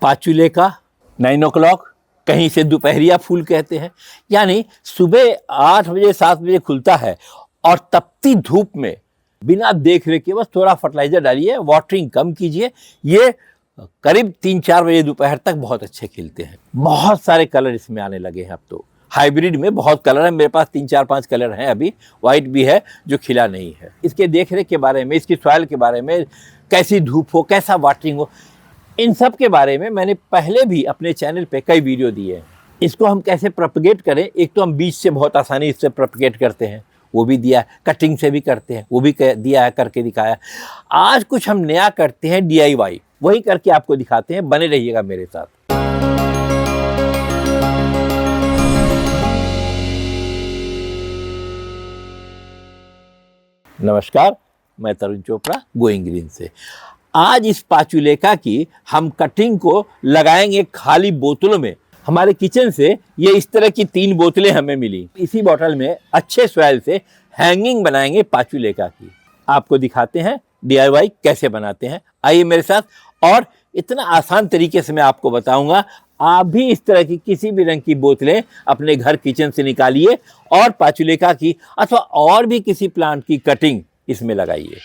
पाचुले का 9 o'clock, कहीं से दोपहरिया फूल कहते हैं, यानी सुबह 8 बजे 7 बजे खुलता है और तपती धूप में बिना देख रेख के बस थोड़ा फर्टिलाइजर डालिए, वाटरिंग कम कीजिए, ये करीब 3-4 बजे दोपहर तक बहुत अच्छे खिलते हैं। बहुत सारे कलर इसमें आने लगे हैं अब तो, हाइब्रिड में बहुत कलर है, मेरे पास 3-4-5 कलर हैं अभी, वाइट भी है जो खिला नहीं है। इसके देख रेख के बारे में, इसकी सॉइल के बारे में, कैसी धूप हो, कैसा वाटरिंग हो, इन सब के बारे में मैंने पहले भी अपने चैनल पे कई वीडियो दिए हैं। इसको हम कैसे प्रोपगेट करें, एक तो हम बीज से बहुत आसानी इससे प्रोपगेट करते हैं, वो भी दिया है, कटिंग से भी करते हैं, वो भी दिया है, करके दिखाया। आज कुछ हम नया करते हैं DIY, वही करके आपको दिखाते हैं, बने रहिएगा मेरे साथ। नमस्कार, मैं तरुण चोपड़ा गोइंग ग्रीन से। आज इस पाचुलेका की हम कटिंग को लगाएंगे खाली बोतलों में। हमारे किचन से ये इस तरह की 3 बोतलें हमें मिली। इसी बोतल में अच्छे सॉइल से हैंगिंग बनाएंगे पाचुलेका की। आपको दिखाते हैं DIY कैसे बनाते हैं, आइए मेरे साथ। और इतना आसान तरीके से मैं आपको बताऊंगा, आप भी इस तरह की किसी भी रंग की बोतलें अपने घर किचन से निकालिए और पाचुलेका की अथवा और भी किसी प्लांट की कटिंग इसमें लगाइए।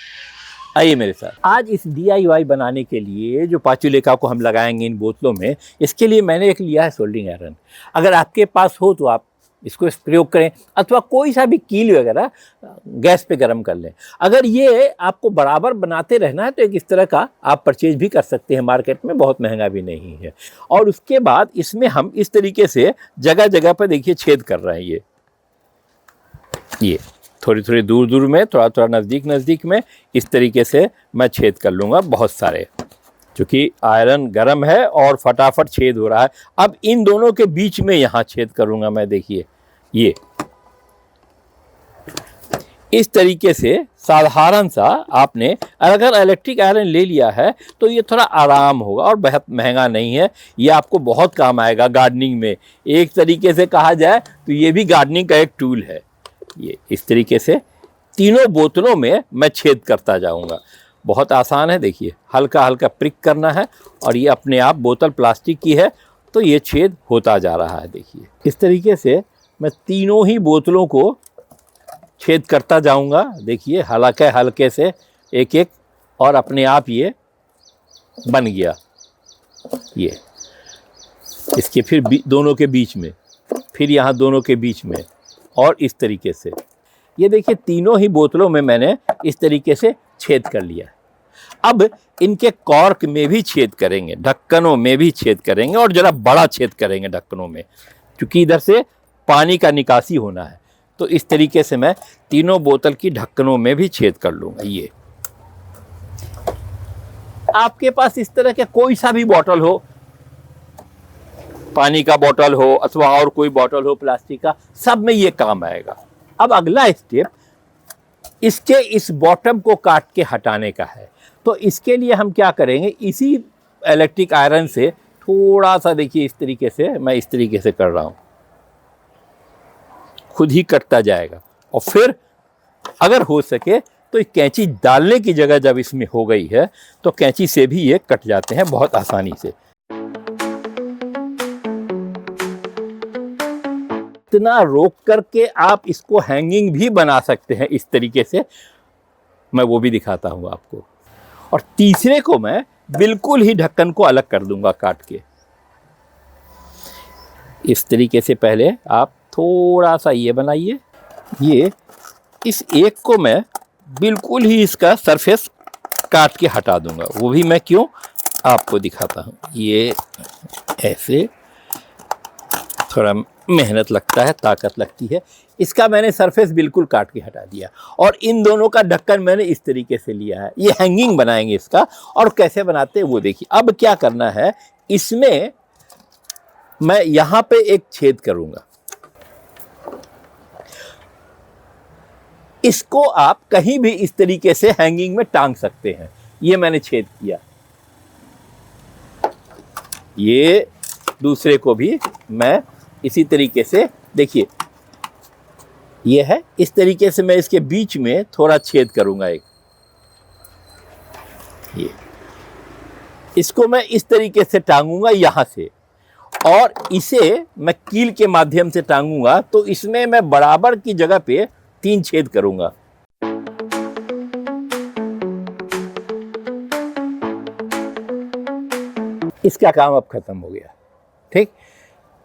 आइए मेरे साथ। आज इस DIY बनाने के लिए जो पाचुलेका को हम लगाएंगे इन बोतलों में, इसके लिए मैंने एक लिया है सोल्डरिंग आयरन। अगर आपके पास हो तो आप इसको प्रयोग करें, अथवा कोई सा भी कील वगैरह गैस पे गर्म कर लें। अगर ये आपको बराबर बनाते रहना है तो एक इस तरह का आप परचेज भी कर सकते हैं मार्केट में, बहुत महंगा भी नहीं है। और उसके बाद इसमें हम इस तरीके से जगह जगह पर देखिए छेद कर रहे हैं। ये थोड़ी थोड़ी दूर दूर में, थोड़ा थोड़ा नज़दीक नज़दीक में, इस तरीके से मैं छेद कर लूँगा बहुत सारे, क्योंकि आयरन गर्म है और फटाफट छेद हो रहा है। अब इन दोनों के बीच में यहाँ छेद करूँगा मैं, देखिए ये इस तरीके से साधारण सा। आपने अगर इलेक्ट्रिक आयरन ले लिया है तो ये थोड़ा आराम होगा और बहुत महंगा नहीं है, ये आपको बहुत काम आएगा गार्डनिंग में। एक तरीके से कहा जाए तो ये भी गार्डनिंग का एक टूल है। ये इस तरीके से तीनों बोतलों में मैं छेद करता जाऊंगा। बहुत आसान है, देखिए हल्का हल्का प्रिक करना है और ये अपने आप, बोतल प्लास्टिक की है तो ये छेद होता जा रहा है। देखिए इस तरीके से मैं तीनों ही बोतलों को छेद करता जाऊंगा। देखिए हल्के हल्के से एक एक, और अपने आप ये बन गया। ये इसके फिर दोनों के बीच में, फिर यहाँ दोनों के बीच में, और इस तरीके से ये देखिए तीनों ही बोतलों में मैंने इस तरीके से छेद कर लिया। अब इनके कॉर्क में भी छेद करेंगे, ढक्कनों में भी छेद करेंगे, और जरा बड़ा छेद करेंगे ढक्कनों में, क्योंकि इधर से पानी का निकासी होना है। तो इस तरीके से मैं तीनों बोतल की ढक्कनों में भी छेद कर लूँगा। ये आपके पास इस तरह के कोई सा भी बोतल हो, पानी का बोतल हो अथवा और कोई बोतल हो प्लास्टिक का, सब में ये काम आएगा। अब अगला स्टेप इसके इस बॉटम को काट के हटाने का है। तो इसके लिए हम क्या करेंगे, इसी इलेक्ट्रिक आयरन से थोड़ा सा, देखिए इस तरीके से मैं इस तरीके से कर रहा हूँ, खुद ही कटता जाएगा। और फिर अगर हो सके तो कैंची डालने की जगह जब इसमें हो गई है तो कैंची से भी ये कट जाते हैं बहुत आसानी से। इतना रोक करके आप इसको हैंगिंग भी बना सकते हैं इस तरीके से, मैं वो भी दिखाता हूँ आपको। और तीसरे को मैं बिल्कुल ही ढक्कन को अलग कर दूंगा काट के। इस तरीके से पहले आप थोड़ा सा ये बनाइए। ये इस एक को मैं बिल्कुल ही इसका सरफेस काट के हटा दूंगा। वो भी मैं क्यों, आपको दिखाता हूँ। ये ऐसे थोड़ा मेहनत लगता है, ताकत लगती है। इसका मैंने सरफेस बिल्कुल काट के हटा दिया, और इन दोनों का ढक्कन मैंने इस तरीके से लिया है। ये हैंगिंग बनाएंगे इसका, और कैसे बनाते हैं वो देखिए। अब क्या करना है, इसमें मैं यहाँ पे एक छेद करूँगा। इसको आप कहीं भी इस तरीके से हैंगिंग में टांग सकते हैं। ये मैंने छेद किया। ये दूसरे को भी मैं इसी तरीके से, देखिए ये है, इस तरीके से मैं इसके बीच में थोड़ा छेद करूंगा एक। ये इसको मैं इस तरीके से टांगूंगा यहाँ से, और इसे मैं कील के माध्यम से टांगूंगा, तो इसमें मैं बराबर की जगह पे 3 छेद करूंगा। इसका काम अब खत्म हो गया। ठीक,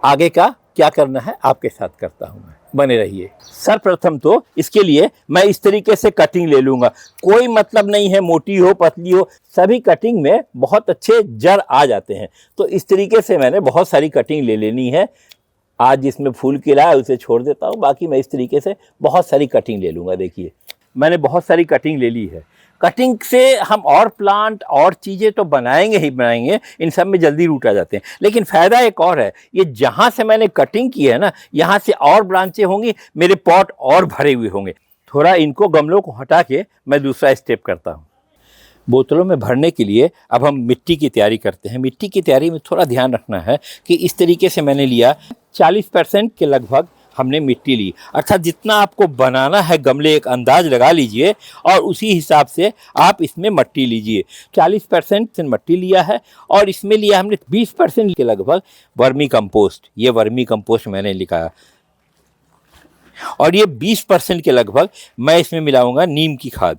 आगे का क्या करना है आपके साथ करता हूं मैं, बने रहिए। सर्वप्रथम तो इसके लिए मैं इस तरीके से कटिंग ले लूंगा। कोई मतलब नहीं है मोटी हो पतली हो, सभी कटिंग में बहुत अच्छे जड़ आ जाते हैं। तो इस तरीके से मैंने बहुत सारी कटिंग ले लेनी है। आज जिसमें फूल खिला है उसे छोड़ देता हूँ, बाकी मैं इस तरीके से बहुत सारी कटिंग ले लूँगा। देखिए मैंने बहुत सारी कटिंग ले ली है। कटिंग से हम और प्लांट और चीज़ें तो बनाएंगे ही बनाएंगे, इन सब में जल्दी रूट आ जाते हैं। लेकिन फ़ायदा एक और है, ये जहाँ से मैंने कटिंग की है ना, यहाँ से और ब्रांचें होंगी, मेरे पॉट और भरे हुए होंगे। थोड़ा इनको गमलों को हटा के मैं दूसरा स्टेप करता हूँ। बोतलों में भरने के लिए अब हम मिट्टी की तैयारी करते हैं। मिट्टी की तैयारी में थोड़ा ध्यान रखना है कि इस तरीके से मैंने लिया 40% के लगभग हमने मिट्टी ली, अर्थात जितना आपको बनाना है गमले एक अंदाज लगा लीजिए और उसी हिसाब से आप इसमें मट्टी लीजिए। 40% से मट्टी लिया है और इसमें लिया हमने 20% के लगभग वर्मी कंपोस्ट। ये वर्मी कंपोस्ट मैंने लिखा, और ये 20% के लगभग मैं इसमें मिलाऊंगा नीम की खाद,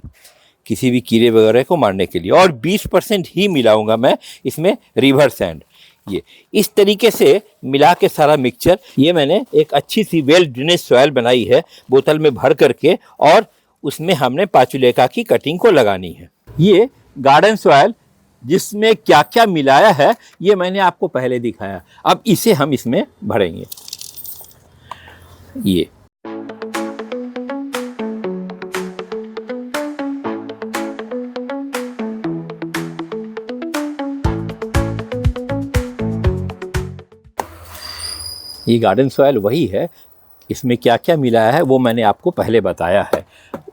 किसी भी कीड़े वगैरह को मारने के लिए, और 20% ही मिलाऊंगा मैं इसमें रिवर सैंड। ये इस तरीके से मिला के सारा मिक्सचर, ये मैंने एक अच्छी सी वेल ड्रेनेज सॉइल बनाई है बोतल में भर करके, और उसमें हमने पाचुलेका की कटिंग को लगानी है। ये गार्डन सॉइल जिसमें क्या क्या मिलाया है ये मैंने आपको पहले दिखाया। अब इसे हम इसमें भरेंगे। ये गार्डन सॉइल वही है, इसमें क्या क्या मिलाया है वो मैंने आपको पहले बताया है।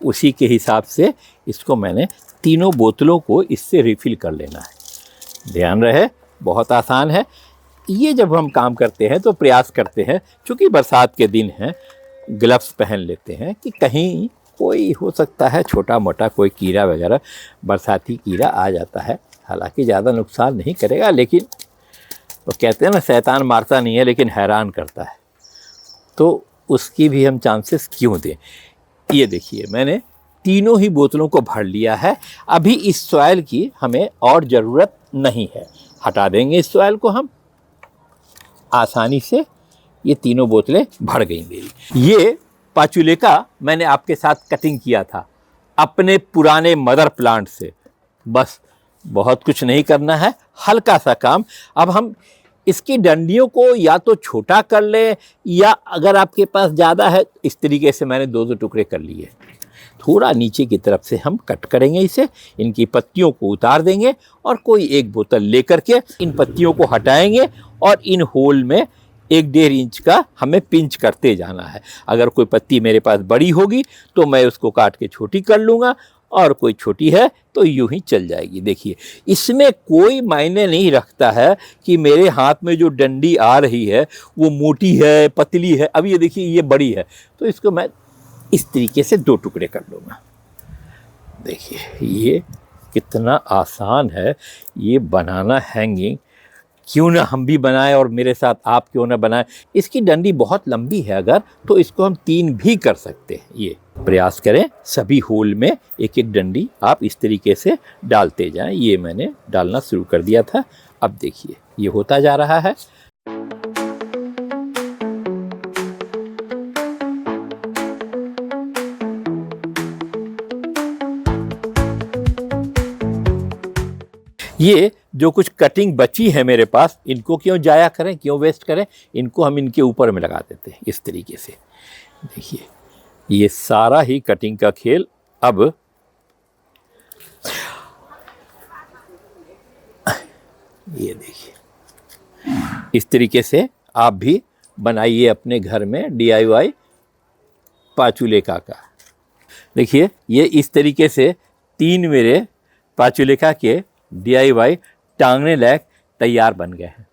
उसी के हिसाब से इसको मैंने तीनों बोतलों को इससे रिफ़िल कर लेना है। ध्यान रहे, बहुत आसान है। ये जब हम काम करते हैं तो प्रयास करते हैं, चूँकि बरसात के दिन हैं, ग्लव्स पहन लेते हैं कि कहीं कोई हो सकता है छोटा मोटा कोई कीड़ा वगैरह, बरसाती कीड़ा आ जाता है। हालांकि ज़्यादा नुकसान नहीं करेगा, लेकिन तो कहते हैं ना शैतान मारता नहीं है लेकिन हैरान करता है, तो उसकी भी हम चांसेस क्यों दें। ये देखिए मैंने तीनों ही बोतलों को भर लिया है। अभी इस सॉइल की हमें और ज़रूरत नहीं है, हटा देंगे इस सॉइल को हम आसानी से। ये तीनों बोतलें भर गई मेरी। ये पाचुलेका मैंने आपके साथ कटिंग किया था अपने पुराने मदर प्लांट से। बस बहुत कुछ नहीं करना है, हल्का सा काम। अब हम इसकी डंडियों को या तो छोटा कर लें, या अगर आपके पास ज़्यादा है इस तरीके से मैंने 2-2 टुकड़े कर लिए। थोड़ा नीचे की तरफ से हम कट करेंगे इसे, इनकी पत्तियों को उतार देंगे और कोई एक बोतल लेकर के इन पत्तियों को हटाएंगे और इन होल में 1-1.5 इंच का हमें पिंच करते जाना है। अगर कोई पत्ती मेरे पास बड़ी होगी तो मैं उसको काट के छोटी कर लूँगा, और कोई छोटी है तो यूं ही चल जाएगी। देखिए इसमें कोई मायने नहीं रखता है कि मेरे हाथ में जो डंडी आ रही है वो मोटी है पतली है। अब ये देखिए ये बड़ी है, तो इसको मैं इस तरीके से 2 टुकड़े कर लूँगा। देखिए ये कितना आसान है ये बनाना हैंगिंग। क्यों ना हम भी बनाएं और मेरे साथ आप क्यों ना बनाएं। इसकी डंडी बहुत लंबी है अगर, तो इसको हम 3 भी कर सकते हैं। ये प्रयास करें सभी होल में 1-1 डंडी आप इस तरीके से डालते जाएं। ये मैंने डालना शुरू कर दिया था, अब देखिए ये होता जा रहा है। ये जो कुछ कटिंग बची है मेरे पास, इनको क्यों जाया करें, क्यों वेस्ट करें, इनको हम इनके ऊपर में लगा देते हैं इस तरीके से। देखिए ये सारा ही कटिंग का खेल। अब ये देखिए इस तरीके से आप भी बनाइए अपने घर में DIY पाचुलेका का। देखिए ये इस तरीके से 3 मेरे पाचुलेका के DIY टांगने लायक तैयार बन गए हैं।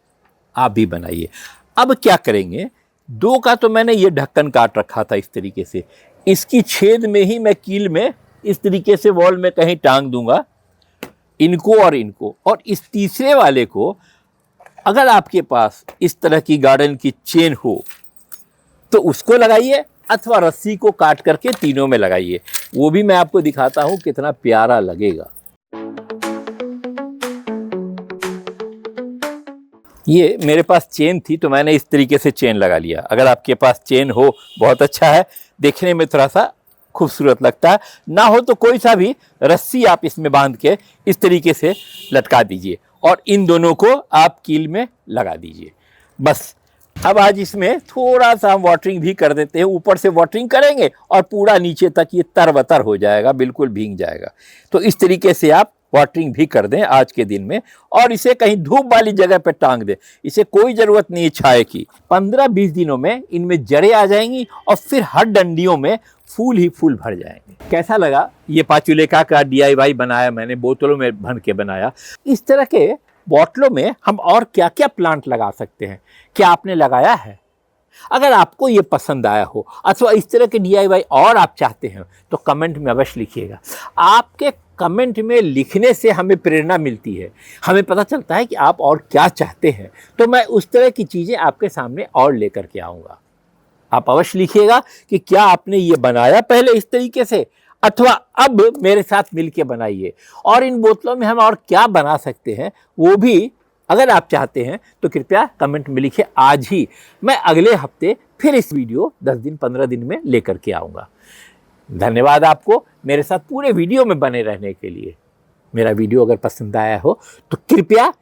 आप भी बनाइए। अब क्या करेंगे, 2 का तो मैंने ये ढक्कन काट रखा था इस तरीके से, इसकी छेद में ही मैं कील में इस तरीके से वॉल में कहीं टांग दूंगा। इनको और इनको, और इस तीसरे वाले को अगर आपके पास इस तरह की गार्डन की चेन हो तो उसको लगाइए, अथवा रस्सी को काट करके तीनों में लगाइए। वो भी मैं आपको दिखाता हूं कितना प्यारा लगेगा। ये मेरे पास चेन थी तो मैंने इस तरीके से चेन लगा लिया। अगर आपके पास चेन हो बहुत अच्छा है, देखने में थोड़ा सा खूबसूरत लगता है। ना हो तो कोई सा भी रस्सी आप इसमें बांध के इस तरीके से लटका दीजिए और इन दोनों को आप कील में लगा दीजिए। बस अब आज इसमें थोड़ा सा हम वाटरिंग भी कर देते हैं। ऊपर से वाटरिंग करेंगे और पूरा नीचे तक ये तरबतर हो जाएगा, बिल्कुल भीग जाएगा। तो इस तरीके से आप वाटरिंग भी कर दें आज के दिन में, और इसे कहीं धूप वाली जगह पर टांग दें। इसे कोई ज़रूरत नहीं है छाए की। 15-20 दिनों में इनमें जड़ें आ जाएंगी और फिर हर डंडियों में फूल ही फूल भर जाएंगे। कैसा लगा ये पाचुलेका का DIY बनाया मैंने, बोतलों में भर के बनाया। इस तरह के बोतलों में हम और क्या क्या प्लांट लगा सकते हैं, क्या आपने लगाया है? अगर आपको ये पसंद आया हो अथवा इस तरह के DIY और आप चाहते हैं तो कमेंट में अवश्य लिखिएगा। आपके कमेंट में लिखने से हमें प्रेरणा मिलती है, हमें पता चलता है कि आप और क्या चाहते हैं, तो मैं उस तरह की चीज़ें आपके सामने और लेकर के आऊँगा। आप अवश्य लिखिएगा कि क्या आपने ये बनाया पहले इस तरीके से, अथवा अब मेरे साथ मिलके बनाइए। और इन बोतलों में हम और क्या बना सकते हैं वो भी अगर आप चाहते हैं तो कृपया कमेंट में लिखिए। आज ही मैं अगले हफ्ते फिर इस वीडियो 10 दिन 15 दिन में लेकर के आऊँगा। धन्यवाद आपको मेरे साथ पूरे वीडियो में बने रहने के लिए। मेरा वीडियो अगर पसंद आया हो तो कृपया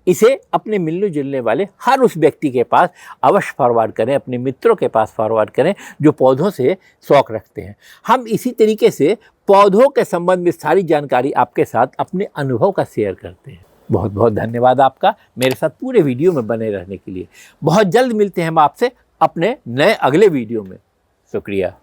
इसे अपने मिलने जुलने वाले हर उस व्यक्ति के पास अवश्य फॉरवर्ड करें, अपने मित्रों के पास फॉरवर्ड करें जो पौधों से शौक़ रखते हैं। हम इसी तरीके से पौधों के संबंध में सारी जानकारी आपके साथ अपने अनुभव का शेयर करते हैं। बहुत बहुत धन्यवाद आपका मेरे साथ पूरे वीडियो में बने रहने के लिए। बहुत जल्द मिलते हैं हम आपसे अपने नए अगले वीडियो में। शुक्रिया।